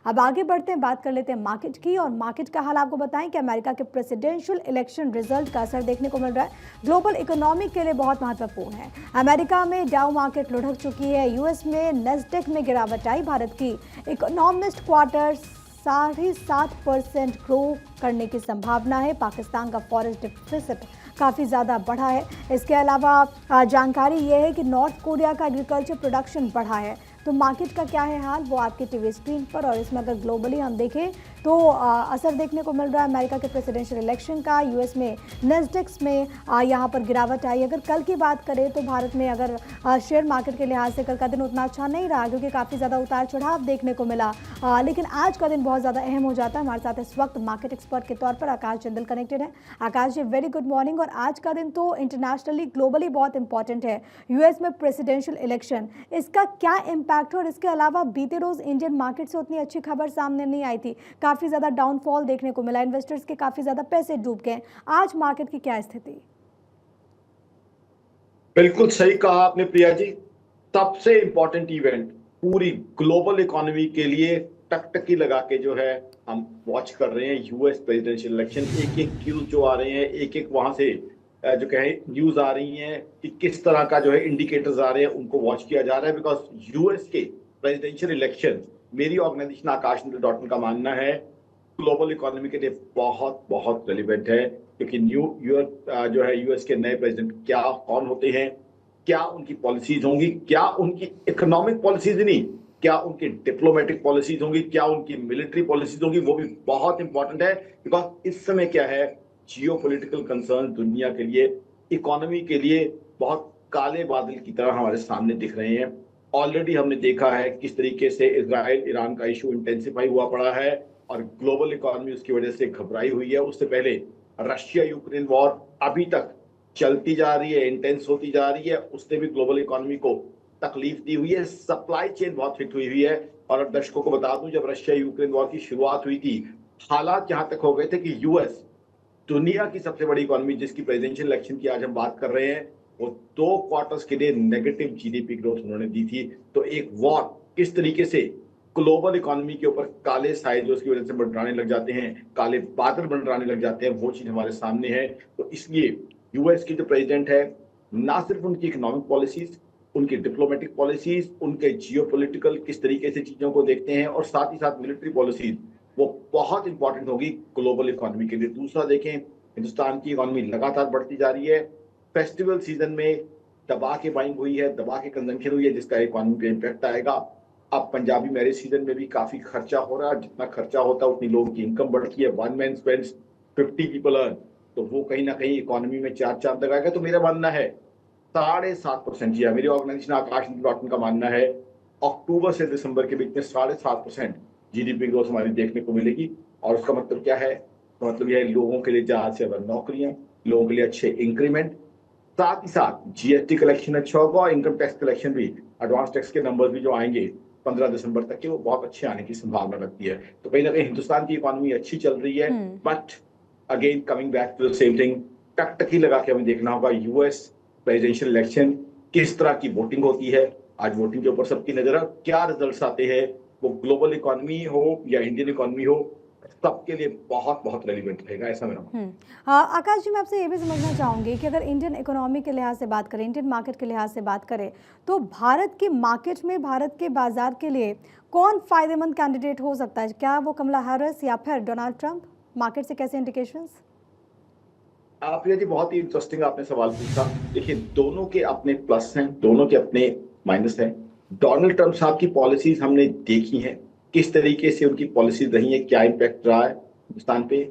अब आगे बढ़ते हैं, बात कर लेते हैं मार्केट की। और मार्केट का हाल आपको बताएं कि अमेरिका के प्रेसिडेंशियल इलेक्शन रिजल्ट का असर देखने को मिल रहा है ग्लोबल इकोनॉमी के लिए बहुत महत्वपूर्ण है। अमेरिका में डाउ मार्केट लुढ़क चुकी है, यूएस में नेस्डेक में गिरावट आई। भारत की इकोनॉमिस्ट क्वार्टर 7.5% ग्रो करने की संभावना है। पाकिस्तान का फॉरेस्ट डिफिसिट काफ़ी ज़्यादा बढ़ा है। इसके अलावा जानकारी यह है कि नॉर्थ कोरिया का एग्रीकल्चर प्रोडक्शन बढ़ा है। तो मार्केट का क्या है हाल, वो आपके टीवी स्क्रीन पर। और इसमें अगर ग्लोबली हम देखें तो असर देखने को मिल रहा है अमेरिका के प्रेसिडेंशियल इलेक्शन का। यूएस में नेस्डेक्स में यहाँ पर गिरावट आई। अगर कल की बात करें तो भारत में अगर शेयर मार्केट के लिहाज से कल का दिन उतना अच्छा नहीं रहा, क्योंकि काफ़ी ज़्यादा उतार चढ़ाव देखने को मिला। लेकिन आज का दिन बहुत ज़्यादा अहम हो जाता है। हमारे साथ इस वक्त मार्केट एक्सपर्ट के तौर पर आकाश जिंदल कनेक्टेड है। आकाश जी, वेरी गुड मॉर्निंग। और आज का दिन तो इंटरनेशनली ग्लोबली बहुत इंपॉर्टेंट है, यूएस में प्रेसिडेंशियल इलेक्शन, इसका क्या इम्पैक्ट है? और इसके अलावा बीते रोज इंडियन मार्केट से उतनी अच्छी खबर सामने नहीं आई थी, काफ़ी ज़्यादा डाउनफॉल देखने को मिला, इन्वेस्टर्स के काफ़ी ज़्यादा पैसे डूब गए। आज मार्केट की क्या स्थिति? बिल्कुल सही कहा आपने प्रिया जी। सबसे इंपॉर्टेंट इवेंट पूरी ग्लोबल इकोनॉमी के लिए टकटकी लगा के जो है हम वॉच कर रहे हैं, यूएस प्रेसिडेंशियल इलेक्शन। एक एक न्यूज जो आ रहे हैं, एक एक वहां से जो कहे न्यूज आ रही हैं कि किस तरह का जो है इंडिकेटर्स आ रहे हैं, उनको वॉच किया जा रहा है। बिकॉज यूएस के प्रेसिडेंशियल इलेक्शन, मेरी ऑर्गेनाइजेशन आकाश का मानना है, ग्लोबल इकोनॉमी के लिए बहुत बहुत रेलिवेंट है। क्योंकि जो है यूएस के नए प्रेसिडेंट क्या कौन होते हैं, क्या उनकी पॉलिसीज होंगी, क्या उनकी इकोनॉमिक पॉलिसीज नहीं, क्या उनकी डिप्लोमेटिक पॉलिसीज होंगी, क्या उनकी मिलिट्री पॉलिसीज होंगी, वो भी बहुत इंपॉर्टेंट है। बिकॉज इस समय क्या है, जियोपॉलिटिकल कंसर्न दुनिया के लिए, इकोनॉमी के लिए बहुत काले बादल की तरह हमारे सामने दिख रहे हैं। ऑलरेडी हमने देखा है किस तरीके से इजराइल ईरान का इशू इंटेंसिफाई हुआ पड़ा है और ग्लोबल इकोनॉमी उसकी वजह से घबराई हुई है। उससे पहले रशिया यूक्रेन वॉर अभी तक चलती जा रही है, इंटेंस होती जा रही है, उसने भी ग्लोबल इकोनॉमी को तकलीफ दी हुई है। सप्लाई चेन बहुत हिट हुई है। और दर्शकों को बता दूं, जब रशिया यूक्रेन वॉर की शुरुआत हुई थी, हालात यहां तक हो गए थे कि यूएस, दुनिया की सबसे बड़ी इकोनॉमी जिसकी प्रेसिडेंशियल इलेक्शन की आज हम बात कर रहे हैं, वो 2 क्वार्टर्स के लिए नेगेटिव जीडीपी ग्रोथ उन्होंने दी थी। तो एक वॉर किस तरीके से ग्लोबल इकोनॉमी के ऊपर काले साए जो उसकी वजह से मंडराने लग जाते हैं, काले बादल मंडराने लग जाते हैं, वो चीज हमारे सामने है। तो इसलिए यूएस की जो प्रेसिडेंट है, ना सिर्फ उनकी इकोनॉमिक पॉलिसीज, उनकी डिप्लोमेटिक पॉलिसीज, उनके जियोपॉलिटिकल किस तरीके से चीजों को देखते हैं, और साथ ही साथ मिलिट्री पॉलिसीज, वो बहुत इंपॉर्टेंट होगी ग्लोबल इकोनॉमी के लिए। दूसरा देखें, हिंदुस्तान की इकोनॉमी लगातार बढ़ती जा रही है। फेस्टिवल सीजन में दबा के बाइंग हुई है, दबा के कंजम्पशन हुई है, जिसका इकोनॉमी पे इम्पैक्ट आएगा। अब पंजाबी मैरिज सीजन में भी काफी खर्चा हो रहा है, जितना खर्चा होता है उतनी लोगों की इनकम बढ़ती है। 1 मैन स्पेंड्स 50 पीपल अर्न, तो वो कहीं ना कहीं इकोनॉमी में चार चांद लगाएगा। तो मेरा मानना है 7.5%, जी हाँ, मेरी ऑर्गेनाइजेशन आकाश का मानना है अक्टूबर से दिसंबर के बीच में 7.5% जीडीपी ग्रोथ हमारी देखने को मिलेगी। और उसका मतलब क्या है? तो मतलब यह है लोगों के लिए ज्यादा से ज्यादा नौकरियां, लोगों के लिए अच्छे इंक्रीमेंट, साथ ही साथ जीएसटी कलेक्शन अच्छा होगा और इनकम टैक्स कलेक्शन भी, एडवांस टैक्स के नंबर भी जो आएंगे 15 दिसंबर तक के, वो बहुत अच्छे आने की संभावना लगती है। तो कहीं ना कहीं हिंदुस्तान की इकोनॉमी अच्छी चल रही है। But again coming back to the same thing, टकटकी लगा के हमें देखना होगा यूएस प्रेसिडेंशियल इलेक्शन, किस तरह की वोटिंग होती है। आज वोटिंग के ऊपर सबकी नजर है, क्या रिजल्ट्स आते हैं, वो ग्लोबल इकोनॉमी हो या इंडियन इकोनॉमी हो, सबके लिए बहुत बहुत रेलिवेंट रहेगा, ऐसा मेरा मानना है। आकाश जी, मैं आपसे ये भी समझना चाहूँगी कि अगर इंडियन इकोनॉमी के लिहाज से बात करें, इंडियन मार्केट के लिहाज से बात करें, तो भारत की मार्केट में, भारत के बाजार के लिए कौन फायदेमंद कैंडिडेट हो सकता है? क्या वो कमला हैरिस या फिर डोनाल्ड ट्रंप? मार्केट से कैसे इंडिकेशंस? प्रिया जी, बहुत ही इंटरेस्टिंग आपने सवाल पूछा। देखिए, दोनों के अपने प्लस हैं, दोनों के अपने माइनस हैं। डोनाल्ड ट्रंप साहब की पॉलिसीज हमने देखी हैं, किस तरीके से उनकी पॉलिसीज रही है, क्या इम्पैक्ट रहा है हिंदुस्तान पे।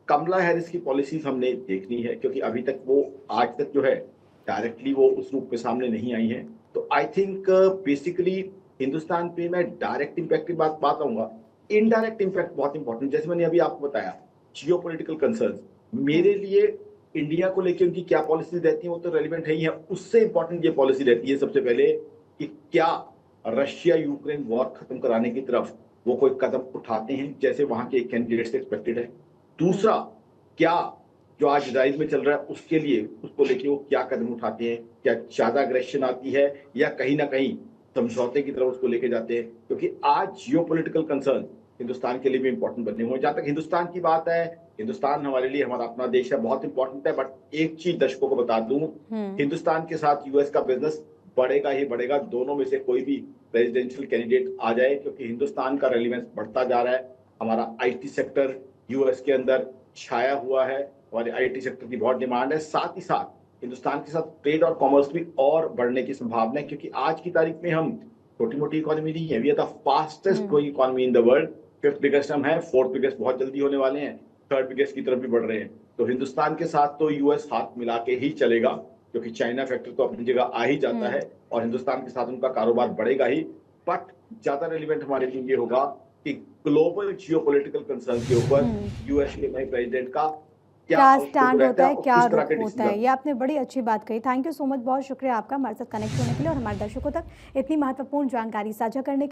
कमला हैरिस की पॉलिसीज हमने देखनी है, क्योंकि अभी तक वो, आज तक जो है, डायरेक्टली वो उस रूप में सामने नहीं आई है। तो आई थिंक बेसिकली हिंदुस्तान पे मैं डायरेक्ट इम्पैक्ट की बात आऊंगा, इनडायरेक्ट इम्पैक्ट बहुत इंपॉर्टेंट, जैसे मैंने अभी आपको बताया, जियो पोलिटिकल कंसर्न मेरे लिए इंडिया को लेकर उनकी क्या पॉलिसीज रहती हैं वो तो रेलिवेंट है ही है। उससे इंपॉर्टेंट ये पॉलिसी रहती है सबसे पहले कि क्या रशिया यूक्रेन वॉर खत्म कराने की तरफ वो कोई कदम उठाते हैं, जैसे वहां के कैंडिडेट से एक्सपेक्टेड है। दूसरा, क्या जो आज इजराइल में चल रहा है उसके लिए, उसको लेके वो क्या कदम उठाते हैं, क्या ज्यादा अग्रेशन आती है या कहीं ना कहीं समझौते की तरफ उसको लेके जाते हैं। क्योंकि आज जियोपॉलिटिकल कंसर्न हिंदुस्तान के लिए भी इंपॉर्टेंट बने हुए हैं। जहां तक हिंदुस्तान की बात है, हिंदुस्तान हमारे लिए हमारा अपना देश है, बहुत इंपॉर्टेंट है। बट एक चीज दर्शकों को बता दूं, हिंदुस्तान के साथ यूएस का बिजनेस बढ़ेगा ही बढ़ेगा, दोनों में से कोई भी प्रेसिडेंशियल कैंडिडेट आ जाए, क्योंकि हिंदुस्तान का रेलिवेंस बढ़ता जा रहा है। हमारा आईटी सेक्टर यूएस के अंदर छाया हुआ है, हमारे आईटी सेक्टर की बहुत डिमांड है। साथ ही साथ हिंदुस्तान के साथ ट्रेड और कॉमर्स भी और बढ़ने की संभावना है, क्योंकि आज की तारीख में हम छोटी मोटी इकोनॉमी नहीं है, we are the fastest growing economy in the world. Fifth biggest हम है, फोर्थ बिगेस्ट बहुत जल्दी होने वाले हैं, थर्ड बिगेस्ट की तरफ भी बढ़ रहे हैं। तो हिंदुस्तान के साथ तो यूएस हाथ मिला के ही चलेगा, क्योंकि चाइना फैक्टर तो अपनी जगह आ ही जाता है और हिंदुस्तान के साथ उनका कारोबार बढ़ेगा ही। बट ज्यादा रेलिवेंट हमारे लिए ये होगा कि ग्लोबल जियोपॉलिटिकल कंसर्न के ऊपर यूएस के नए प्रेसिडेंट का क्या स्टैंड होता है, और क्या किस तरह रुख के होता है, डिसीजन। ये आपने बड़ी अच्छी बात कही। थैंक यू सो मच, बहुत शुक्रिया आपका हमारे साथ कनेक्ट होने के लिए और हमारे दर्शकों तक इतनी महत्वपूर्ण जानकारी साझा करने के लिए।